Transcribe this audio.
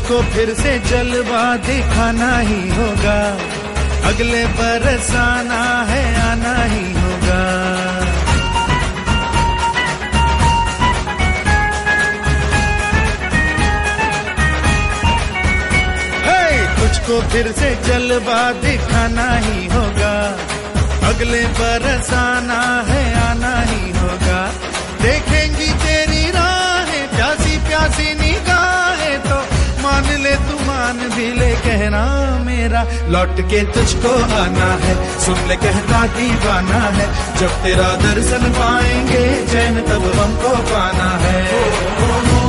तुझको फिर से जलवा दिखाना ही होगा, अगले बरस आना है, आना ही होगा। तुझको फिर से जलवा दिखाना ही होगा, अगले बरस आना है, आना ही होगा। देखेंगी तेरी राहें प्यासी प्यासी निगाहें, तो मान ले तू मान भी ले, कहना मेरा लौट के तुझको आना है, सुन ले कहता दीवाना है, जब तेरा दर्शन पाएंगे चैन तब हमको पाना है।